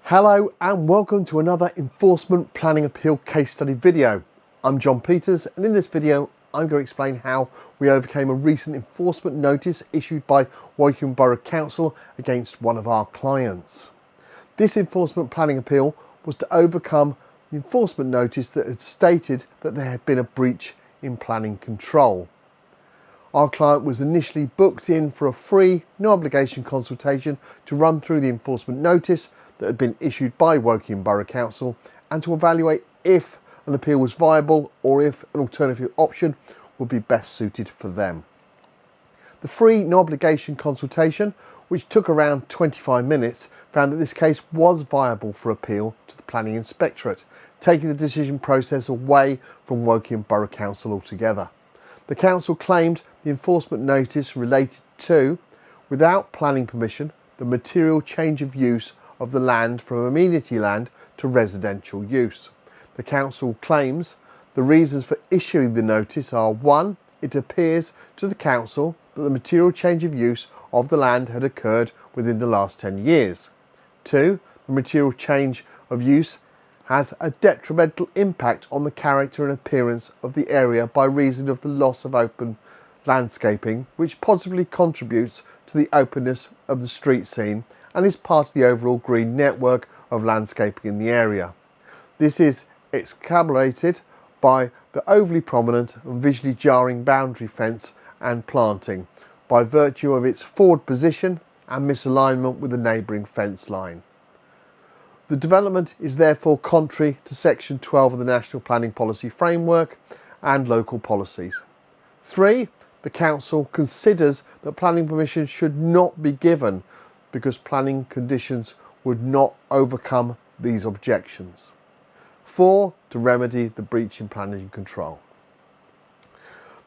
Hello and welcome to another Enforcement Planning Appeal case study video. I'm John Peters, and in this video I'm going to explain how we overcame a recent enforcement notice issued by Wokingham Borough Council against one of our clients. This enforcement planning appeal was to overcome the enforcement notice that had stated that there had been a breach in planning control. Our client was initially booked in for a free, no obligation consultation to run through the enforcement notice that had been issued by Wokingham Borough Council and to evaluate if an appeal was viable or if an alternative option would be best suited for them. The free, no obligation consultation, which took around 25 minutes, found that this case was viable for appeal to the Planning Inspectorate, taking the decision process away from Wokingham Borough Council altogether. The council claimed the enforcement notice related to, without planning permission, the material change of use of the land from amenity land to residential use. The council claims the reasons for issuing the notice are: 1. It appears to the council that the material change of use of the land had occurred within the last 10 years. 2. The material change of use has a detrimental impact on the character and appearance of the area by reason of the loss of open landscaping, which positively contributes to the openness of the street scene and is part of the overall green network of landscaping in the area. This is exacerbated by the overly prominent and visually jarring boundary fence and planting by virtue of its forward position and misalignment with the neighbouring fence line. The development is therefore contrary to Section 12 of the National Planning Policy Framework and local policies. 3. The council considers that planning permission should not be given because planning conditions would not overcome these objections. 4. To remedy the breach in planning control.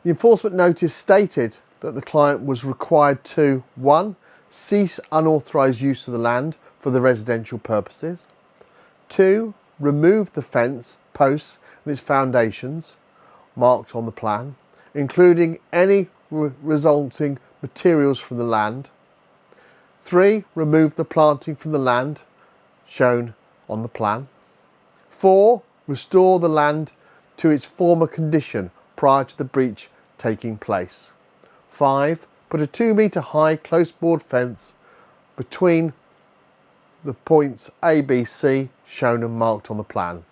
The enforcement notice stated that the client was required to: 1. Cease unauthorised use of the land for the residential purposes. 2. Remove the fence, posts and its foundations marked on the plan, including any resulting materials from the land. 3. Remove the planting from the land shown on the plan. 4. Restore the land to its former condition prior to the breach taking place. 5. Put a 2-metre high close board fence between the points A, B, C shown and marked on the plan,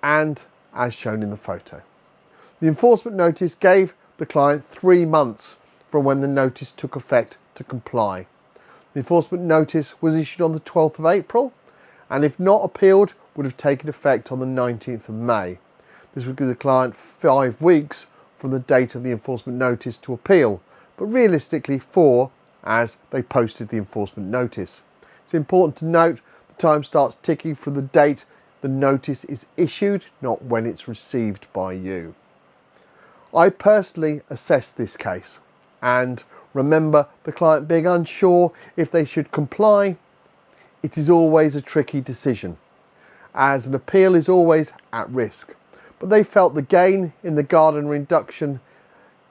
and as shown in the photo. The enforcement notice gave the client 3 months from when the notice took effect to comply. The enforcement notice was issued on the 12th of April and, if not appealed, would have taken effect on the 19th of May. This would give the client 5 weeks from the date of the enforcement notice to appeal, but realistically 4, as they posted the enforcement notice. It's important to note the time starts ticking from the date the notice is issued, not when it's received by you. I personally assessed this case, and remember the client being unsure if they should comply. It is always a tricky decision, as an appeal is always at risk, but they felt the gain in the garden reduction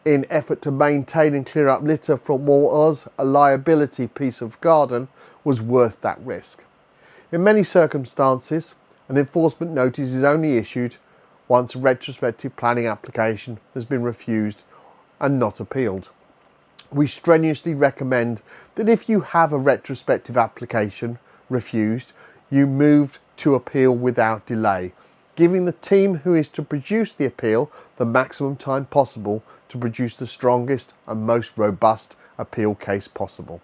in effort to maintain and clear up litter from what was a liability piece of garden was worth that risk. In many circumstances, an enforcement notice is only issued once a retrospective planning application has been refused and not appealed. We strenuously recommend that if you have a retrospective application refused, you move to appeal without delay, giving the team who is to produce the appeal the maximum time possible to produce the strongest and most robust appeal case possible.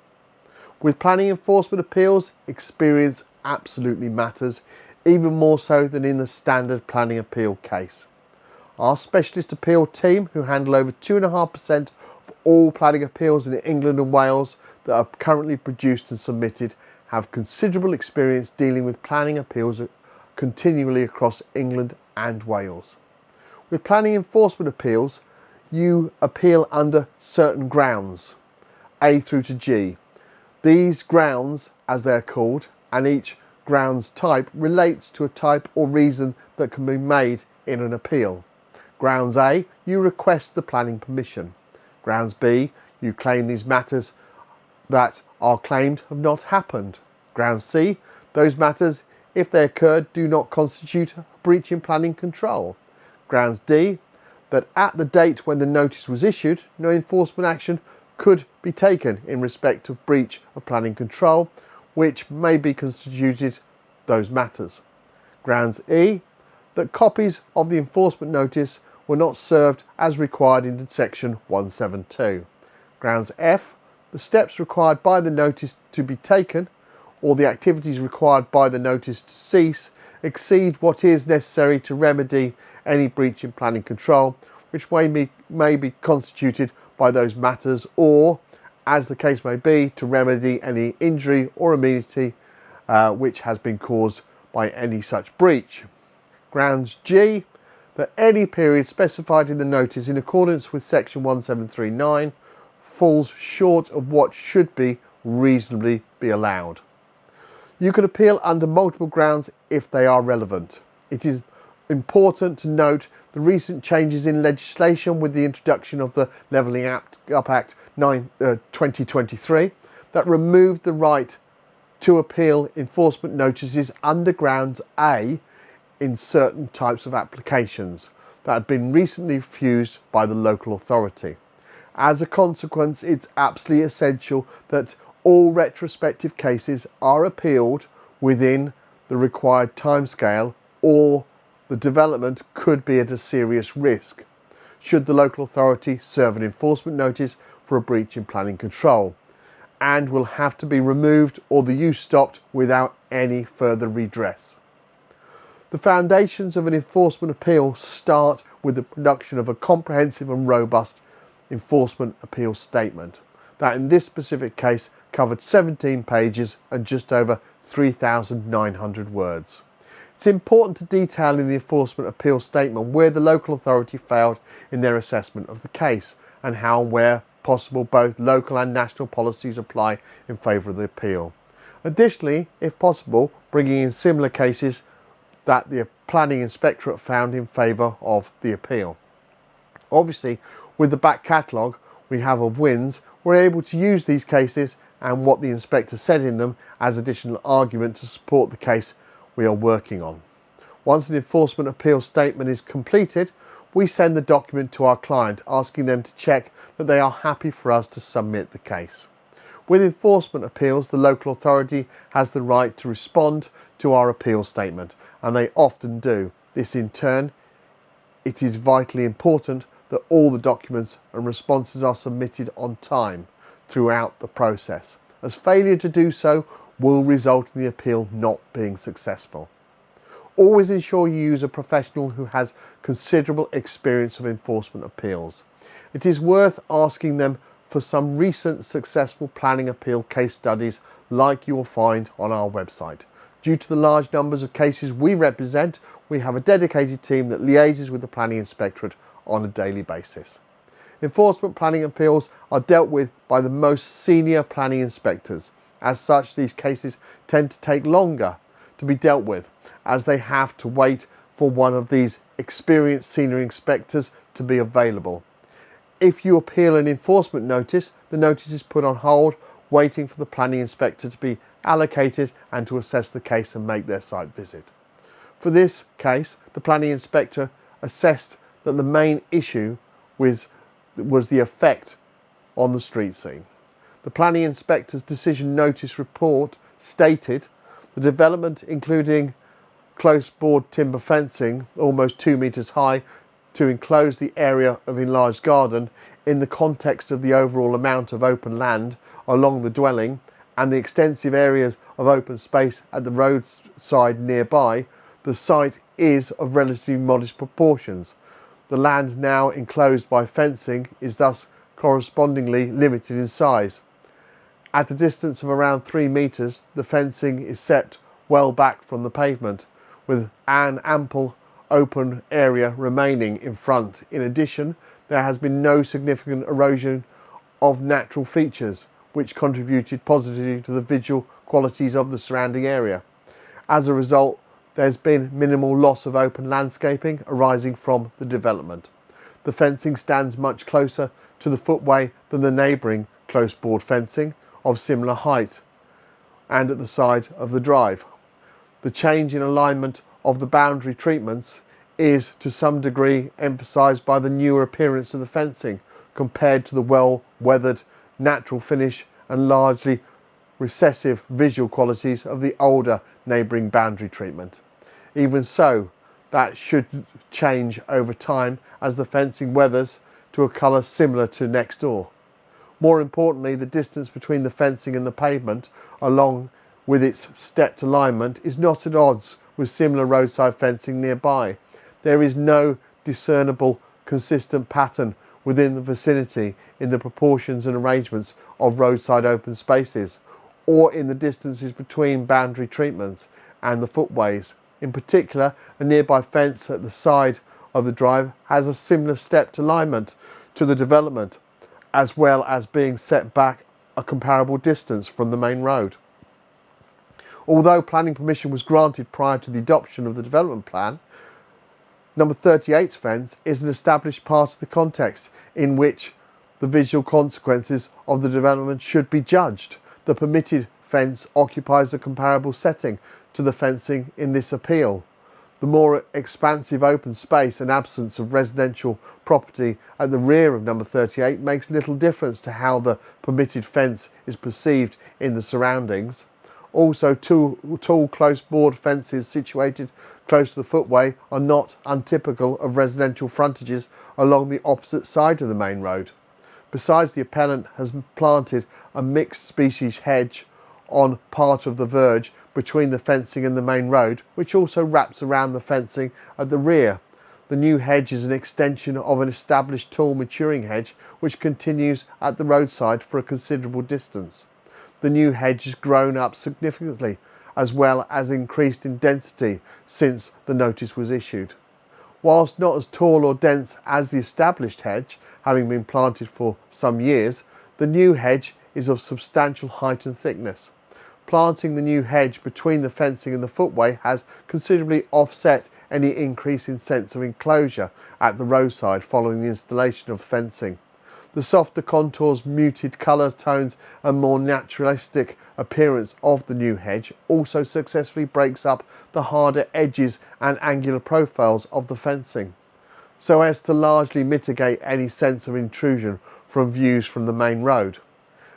With planning enforcement appeals, experience absolutely matters, even more so than in the standard planning appeal case. Our specialist appeal team, who handle over 2.5% of all planning appeals in England and Wales that are currently produced and submitted, have considerable experience dealing with planning appeals continually across England and Wales. With planning enforcement appeals, you appeal under certain grounds, A through to G. These grounds, as they're called, and each grounds type relates to a type or reason that can be made in an appeal. Grounds A, you request the planning permission. Grounds B, you claim these matters that are claimed have not happened. Ground C, Those matters, if they occurred, do not constitute a breach in planning control. Grounds D, that at the date when the notice was issued, no enforcement action could be taken in respect of breach of planning control, which may be constituted those matters. Grounds E, that copies of the enforcement notice were not served as required in section 172. Grounds F, the steps required by the notice to be taken or the activities required by the notice to cease exceed what is necessary to remedy any breach in planning control, which may be constituted by those matters, or, as the case may be, to remedy any injury or amenity which has been caused by any such breach. Grounds G, that any period specified in the notice in accordance with section 1739 falls short of what should be reasonably be allowed. You can appeal under multiple grounds if they are relevant. It is important to note the recent changes in legislation with the introduction of the Levelling Up Act 2023 that removed the right to appeal enforcement notices under grounds A in certain types of applications that have been recently refused by the local authority. As a consequence, it's absolutely essential that all retrospective cases are appealed within the required timescale, or the development could be at a serious risk should the local authority serve an enforcement notice for a breach in planning control, and will have to be removed or the use stopped without any further redress. The foundations of an enforcement appeal start with the production of a comprehensive and robust enforcement appeal statement that in this specific case covered 17 pages and just over 3,900 words. It's important to detail in the enforcement appeal statement where the local authority failed in their assessment of the case and how and where possible both local and national policies apply in favour of the appeal. Additionally, if possible, bringing in similar cases that the Planning Inspectorate found in favour of the appeal. Obviously, with the back catalogue we have of wins, we're able to use these cases and what the inspector said in them as additional argument to support the case we are working on. Once an enforcement appeal statement is completed, we send the document to our client asking them to check that they are happy for us to submit the case. With enforcement appeals, the local authority has the right to respond to our appeal statement, and they often do. This in turn, it is vitally important that all the documents and responses are submitted on time throughout the process, as failure to do so will result in the appeal not being successful. Always ensure you use a professional who has considerable experience of enforcement appeals. It is worth asking them for some recent successful planning appeal case studies like you will find on our website. Due to the large numbers of cases we represent, we have a dedicated team that liaises with the Planning Inspectorate on a daily basis. Enforcement planning appeals are dealt with by the most senior planning inspectors. As such, these cases tend to take longer to be dealt with, as they have to wait for one of these experienced senior inspectors to be available. If you appeal an enforcement notice, the notice is put on hold, waiting for the planning inspector to be allocated and to assess the case and make their site visit. For this case, the planning inspector assessed that the main issue was the effect on the street scene. The planning inspector's decision notice report stated the development, including close board timber fencing almost 2 metres high to enclose the area of enlarged garden, in the context of the overall amount of open land along the dwelling and the extensive areas of open space at the roadside nearby, the site is of relatively modest proportions. The land now enclosed by fencing is thus correspondingly limited in size. At a distance of around 3 metres, the fencing is set well back from the pavement, with an ample open area remaining in front. In addition, there has been no significant erosion of natural features, which contributed positively to the visual qualities of the surrounding area. As a result, there's been minimal loss of open landscaping arising from the development. The fencing stands much closer to the footway than the neighbouring close board fencing of similar height and at the side of the drive. The change in alignment of the boundary treatments is to some degree emphasised by the newer appearance of the fencing compared to the well-weathered natural finish and largely recessive visual qualities of the older neighbouring boundary treatment. Even so, that should change over time as the fencing weathers to a colour similar to next door. More importantly, the distance between the fencing and the pavement, along with its stepped alignment, is not at odds with similar roadside fencing nearby. There is no discernible consistent pattern within the vicinity in the proportions and arrangements of roadside open spaces, or in the distances between boundary treatments and the footways. In particular, a nearby fence at the side of the drive has a similar stepped alignment to the development, as well as being set back a comparable distance from the main road. Although planning permission was granted prior to the adoption of the development plan, number 38's fence is an established part of the context in which the visual consequences of the development should be judged. The permitted fence occupies a comparable setting to the fencing in this appeal. The more expansive open space and absence of residential property at the rear of number 38 makes little difference to how the permitted fence is perceived in the surroundings. Also, two tall close board fences situated close to the footway are not untypical of residential frontages along the opposite side of the main road. Besides, the appellant has planted a mixed species hedge on part of the verge between the fencing and the main road, which also wraps around the fencing at the rear. The new hedge is an extension of an established tall maturing hedge which continues at the roadside for a considerable distance. The new hedge has grown up significantly as well as increased in density since the notice was issued. Whilst not as tall or dense as the established hedge, having been planted for some years, the new hedge is of substantial height and thickness. Planting the new hedge between the fencing and the footway has considerably offset any increase in sense of enclosure at the roadside following the installation of fencing. The softer contours, muted colour tones and more naturalistic appearance of the new hedge also successfully breaks up the harder edges and angular profiles of the fencing, so as to largely mitigate any sense of intrusion from views from the main road.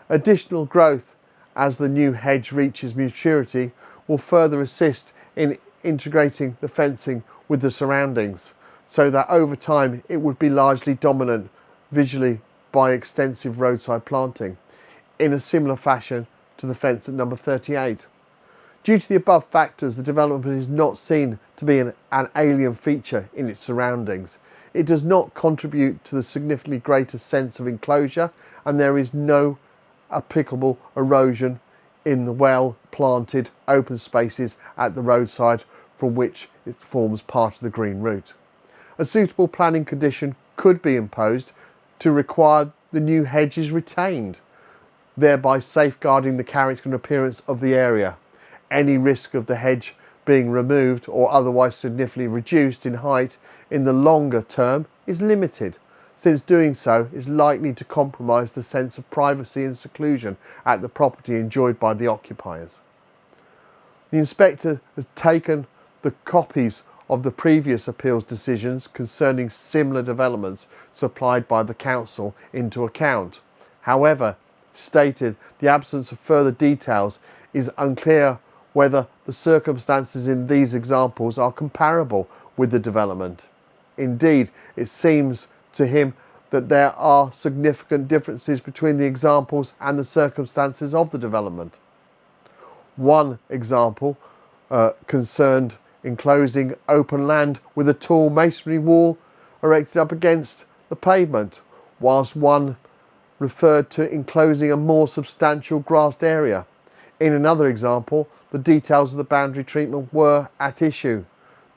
Additional growth as the new hedge reaches maturity will further assist in integrating the fencing with the surroundings, so that over time it would be largely dominant visually by extensive roadside planting, in a similar fashion to the fence at number 38. Due to the above factors, the development is not seen to be an alien feature in its surroundings. It does not contribute to the significantly greater sense of enclosure, and there is no applicable erosion in the well-planted open spaces at the roadside from which it forms part of the green route. A suitable planning condition could be imposed to require the new hedges retained, thereby safeguarding the character and appearance of the area. Any risk of the hedge being removed or otherwise significantly reduced in height in the longer term is limited, since doing so is likely to compromise the sense of privacy and seclusion at the property enjoyed by the occupiers. The inspector has taken the copies of the previous appeals decisions concerning similar developments supplied by the council into account. However, stated the absence of further details is unclear whether the circumstances in these examples are comparable with the development. Indeed, it seems to him that there are significant differences between the examples and the circumstances of the development. One example concerned enclosing open land with a tall masonry wall erected up against the pavement, whilst one referred to enclosing a more substantial grassed area. In another example, the details of the boundary treatment were at issue,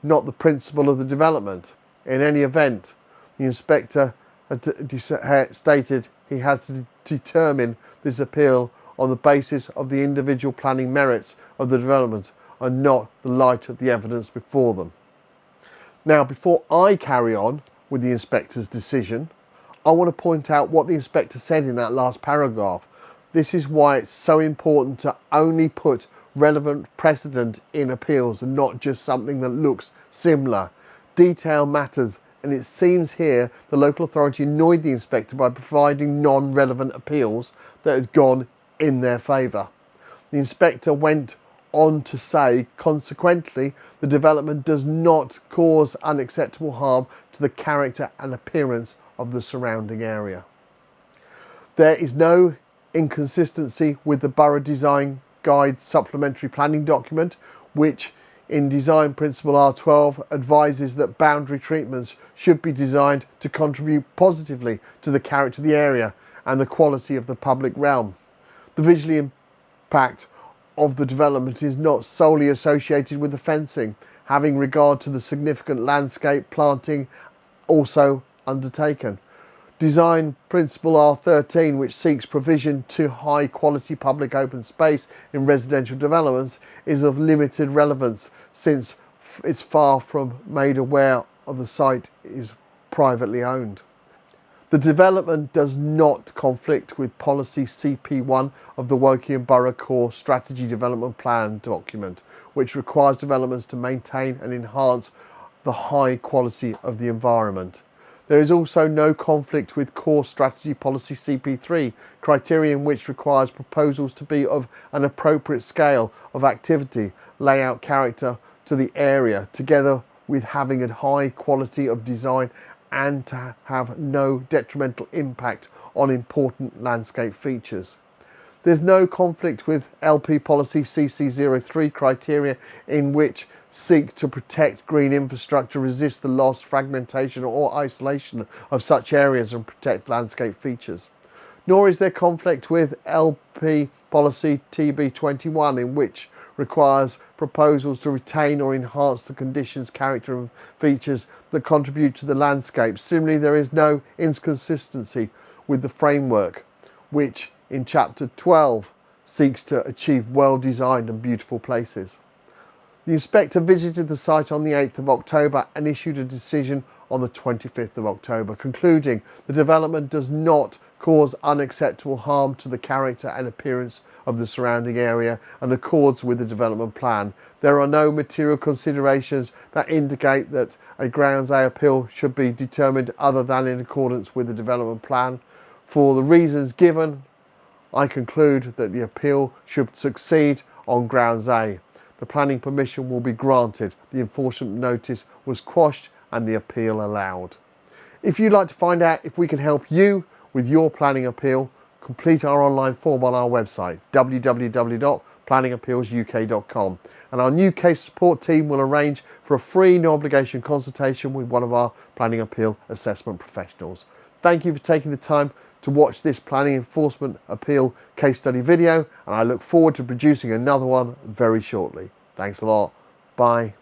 not the principle of the development. In any event, the inspector stated he has to determine this appeal on the basis of the individual planning merits of the development and not the light of the evidence before them. Now, before I carry on with the inspector's decision, I want to point out what the inspector said in that last paragraph. This is why it's so important to only put relevant precedent in appeals and not just something that looks similar. Detail matters, and it seems here the local authority annoyed the inspector by providing non-relevant appeals that had gone in their favour. The inspector went on to say, consequently, the development does not cause unacceptable harm to the character and appearance of the surrounding area. There is no inconsistency with the Borough Design Guide supplementary planning document, which in Design Principle R12 advises that boundary treatments should be designed to contribute positively to the character of the area and the quality of the public realm. The visual impact of the development is not solely associated with the fencing, having regard to the significant landscape planting also undertaken. Design Principle R13, which seeks provision to high quality public open space in residential developments, is of limited relevance since it's far from made aware of the site is privately owned. The development does not conflict with Policy CP1 of the Wokingham Borough Core Strategy Development Plan document, which requires developments to maintain and enhance the high quality of the environment. There is also no conflict with Core Strategy Policy CP3, criterion which requires proposals to be of an appropriate scale of activity, layout, character to the area, together with having a high quality of design and to have no detrimental impact on important landscape features. There's no conflict with LP Policy CC03 criteria, in which seek to protect green infrastructure, resist the loss, fragmentation or isolation of such areas and protect landscape features. Nor is there conflict with LP Policy TB21, in which requires proposals to retain or enhance the conditions, character and features that contribute to the landscape. Similarly, there is no inconsistency with the framework, which in Chapter 12 seeks to achieve well-designed and beautiful places. The inspector visited the site on the 8th of October and issued a decision on the 25th of October, concluding the development does not cause unacceptable harm to the character and appearance of the surrounding area and accords with the development plan. There are no material considerations that indicate that a Grounds A appeal should be determined other than in accordance with the development plan. For the reasons given, I conclude that the appeal should succeed on Grounds A. The planning permission will be granted, the enforcement notice was quashed and the appeal allowed. If you'd like to find out if we can help you with your planning appeal, complete our online form on our website www.planningappealsuk.com, and our new case support team will arrange for a free no obligation consultation with one of our planning appeal assessment professionals. Thank you for taking the time to watch this planning enforcement appeal case study video, and I look forward to producing another one very shortly. Thanks a lot. Bye.